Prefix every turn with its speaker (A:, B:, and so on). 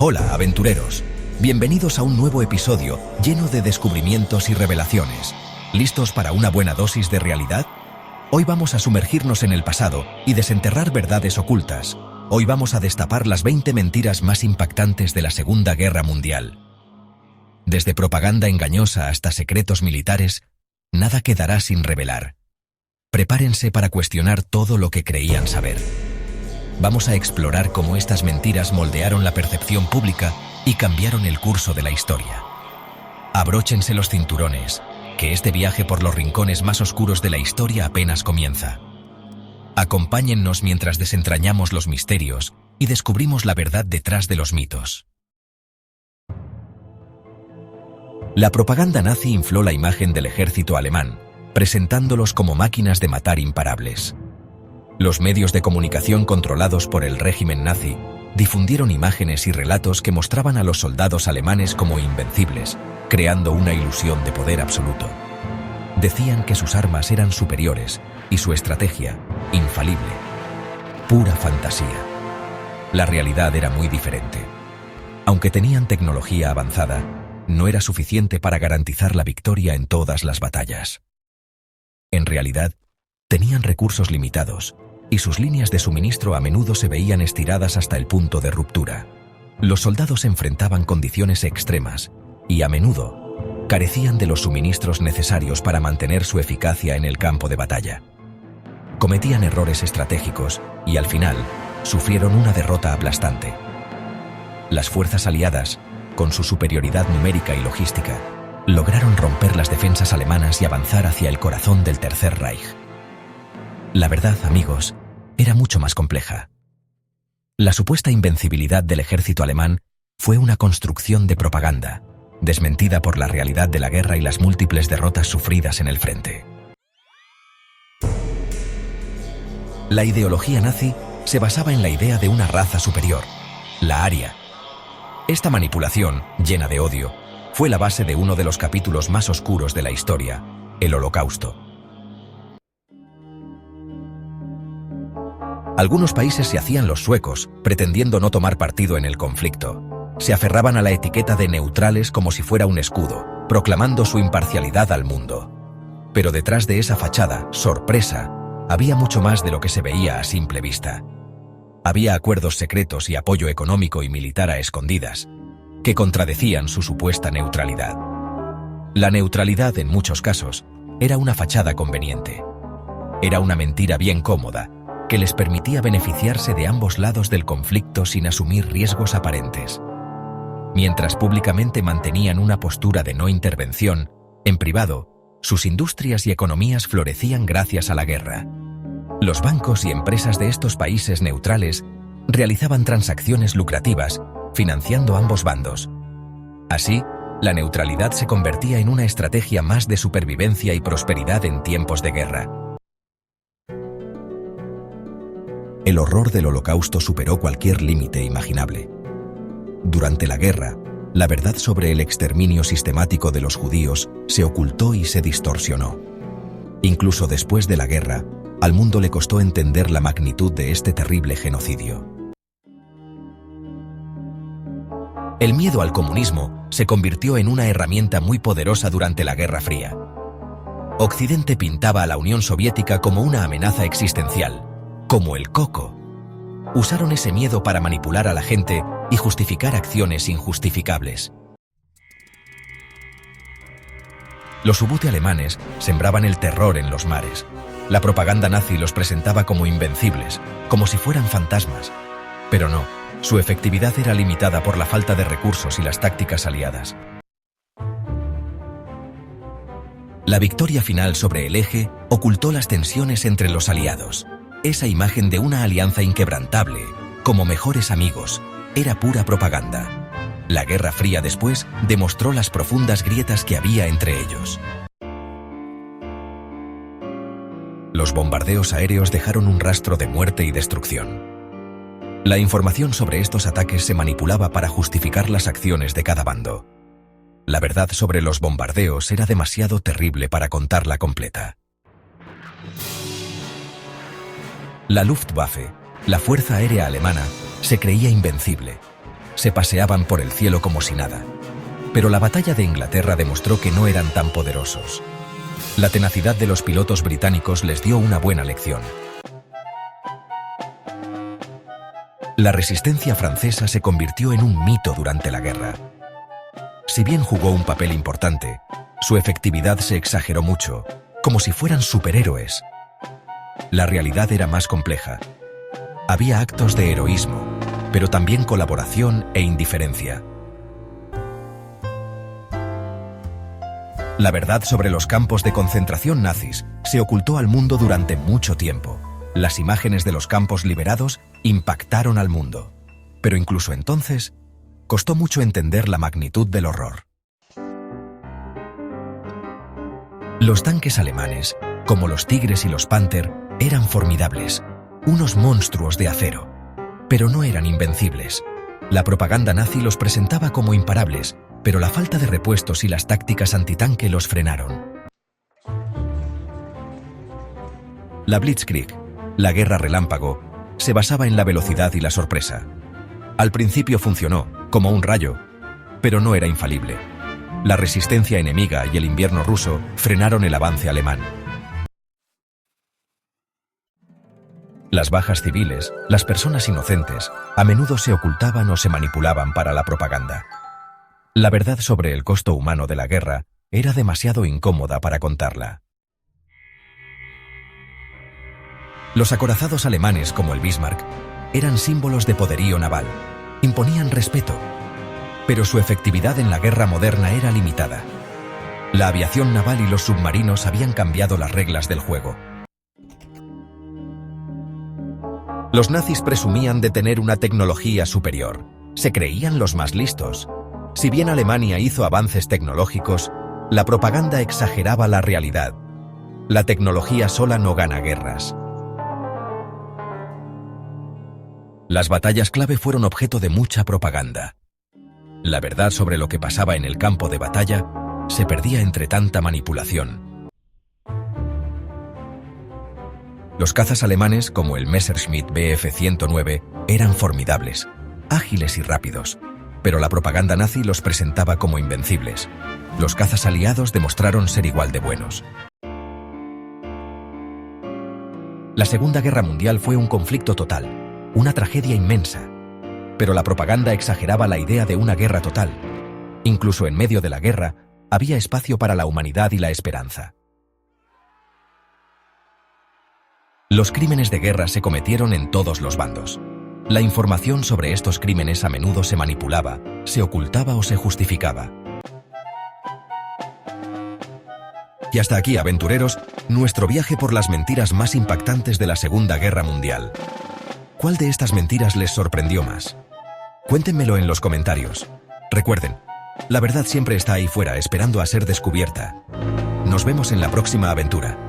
A: Hola, aventureros. Bienvenidos a un nuevo episodio lleno de descubrimientos y revelaciones. ¿Listos para una buena dosis de realidad? Hoy vamos a sumergirnos en el pasado y desenterrar verdades ocultas. Hoy vamos a destapar las 20 mentiras más impactantes de la Segunda Guerra Mundial. Desde propaganda engañosa hasta secretos militares, nada quedará sin revelar. Prepárense para cuestionar todo lo que creían saber. Vamos a explorar cómo estas mentiras moldearon la percepción pública y cambiaron el curso de la historia. Abróchense los cinturones, que este viaje por los rincones más oscuros de la historia apenas comienza. Acompáñennos mientras desentrañamos los misterios y descubrimos la verdad detrás de los mitos. La propaganda nazi infló la imagen del ejército alemán, presentándolos como máquinas de matar imparables. Los medios de comunicación controlados por el régimen nazi difundieron imágenes y relatos que mostraban a los soldados alemanes como invencibles, creando una ilusión de poder absoluto. Decían que sus armas eran superiores y su estrategia, infalible. Pura fantasía. La realidad era muy diferente. Aunque tenían tecnología avanzada, no era suficiente para garantizar la victoria en todas las batallas. En realidad, tenían recursos limitados, y sus líneas de suministro a menudo se veían estiradas hasta el punto de ruptura. Los soldados enfrentaban condiciones extremas y, a menudo, carecían de los suministros necesarios para mantener su eficacia en el campo de batalla. Cometían errores estratégicos y, al final, sufrieron una derrota aplastante. Las fuerzas aliadas, con su superioridad numérica y logística, lograron romper las defensas alemanas y avanzar hacia el corazón del Tercer Reich. La verdad, amigos, era mucho más compleja. La supuesta invencibilidad del ejército alemán fue una construcción de propaganda, desmentida por la realidad de la guerra y las múltiples derrotas sufridas en el frente. La ideología nazi se basaba en la idea de una raza superior, la aria. Esta manipulación, llena de odio, fue la base de uno de los capítulos más oscuros de la historia, el Holocausto. Algunos países se hacían los suecos, pretendiendo no tomar partido en el conflicto. Se aferraban a la etiqueta de neutrales como si fuera un escudo, proclamando su imparcialidad al mundo. Pero detrás de esa fachada, sorpresa, había mucho más de lo que se veía a simple vista. Había acuerdos secretos y apoyo económico y militar a escondidas, que contradecían su supuesta neutralidad. La neutralidad, en muchos casos, era una fachada conveniente. Era una mentira bien cómoda, que les permitía beneficiarse de ambos lados del conflicto sin asumir riesgos aparentes. Mientras públicamente mantenían una postura de no intervención, en privado, sus industrias y economías florecían gracias a la guerra. Los bancos y empresas de estos países neutrales realizaban transacciones lucrativas, financiando ambos bandos. Así, la neutralidad se convertía en una estrategia más de supervivencia y prosperidad en tiempos de guerra. El horror del Holocausto superó cualquier límite imaginable. Durante la guerra, la verdad sobre el exterminio sistemático de los judíos se ocultó y se distorsionó. Incluso después de la guerra, al mundo le costó entender la magnitud de este terrible genocidio. El miedo al comunismo se convirtió en una herramienta muy poderosa durante la Guerra Fría. Occidente pintaba a la Unión Soviética como una amenaza existencial, como el coco. Usaron ese miedo para manipular a la gente y justificar acciones injustificables. Los U-Boot alemanes sembraban el terror en los mares. La propaganda nazi los presentaba como invencibles, como si fueran fantasmas. Pero no, su efectividad era limitada por la falta de recursos y las tácticas aliadas. La victoria final sobre el Eje ocultó las tensiones entre los aliados. Esa imagen de una alianza inquebrantable, como mejores amigos, era pura propaganda. La Guerra Fría después demostró las profundas grietas que había entre ellos. Los bombardeos aéreos dejaron un rastro de muerte y destrucción. La información sobre estos ataques se manipulaba para justificar las acciones de cada bando. La verdad sobre los bombardeos era demasiado terrible para contarla completa. La Luftwaffe, la Fuerza Aérea Alemana, se creía invencible. se paseaban por el cielo como si nada. Pero la batalla de Inglaterra demostró que no eran tan poderosos. La tenacidad de los pilotos británicos les dio una buena lección. La resistencia francesa se convirtió en un mito durante la guerra. Si bien jugó un papel importante, su efectividad se exageró mucho, como si fueran superhéroes. La realidad era más compleja. Había actos de heroísmo, pero también colaboración e indiferencia. La verdad sobre los campos de concentración nazis se ocultó al mundo durante mucho tiempo. Las imágenes de los campos liberados impactaron al mundo. Pero incluso entonces, costó mucho entender la magnitud del horror. Los tanques alemanes, como los Tigres y los Panther, eran formidables, unos monstruos de acero. Pero no eran invencibles. La propaganda nazi los presentaba como imparables, pero la falta de repuestos y las tácticas antitanque los frenaron. La Blitzkrieg, la guerra relámpago, se basaba en la velocidad y la sorpresa. Al principio funcionó, como un rayo, pero no era infalible. La resistencia enemiga y el invierno ruso frenaron el avance alemán. Las bajas civiles, las personas inocentes, a menudo se ocultaban o se manipulaban para la propaganda. La verdad sobre el costo humano de la guerra era demasiado incómoda para contarla. Los acorazados alemanes como el Bismarck eran símbolos de poderío naval, imponían respeto, pero su efectividad en la guerra moderna era limitada. La aviación naval y los submarinos habían cambiado las reglas del juego. Los nazis presumían de tener una tecnología superior. Se creían los más listos. Si bien Alemania hizo avances tecnológicos, la propaganda exageraba la realidad. La tecnología sola no gana guerras. Las batallas clave fueron objeto de mucha propaganda. La verdad sobre lo que pasaba en el campo de batalla se perdía entre tanta manipulación. Los cazas alemanes, como el Messerschmitt Bf-109, eran formidables, ágiles y rápidos, pero la propaganda nazi los presentaba como invencibles. Los cazas aliados demostraron ser igual de buenos. La Segunda Guerra Mundial fue un conflicto total, una tragedia inmensa, pero la propaganda exageraba la idea de una guerra total. Incluso en medio de la guerra, había espacio para la humanidad y la esperanza. Los crímenes de guerra se cometieron en todos los bandos. La información sobre estos crímenes a menudo se manipulaba, se ocultaba o se justificaba. Y hasta aquí, aventureros, nuestro viaje por las mentiras más impactantes de la Segunda Guerra Mundial. ¿Cuál de estas mentiras les sorprendió más? Cuéntenmelo en los comentarios. Recuerden, la verdad siempre está ahí fuera esperando a ser descubierta. Nos vemos en la próxima aventura.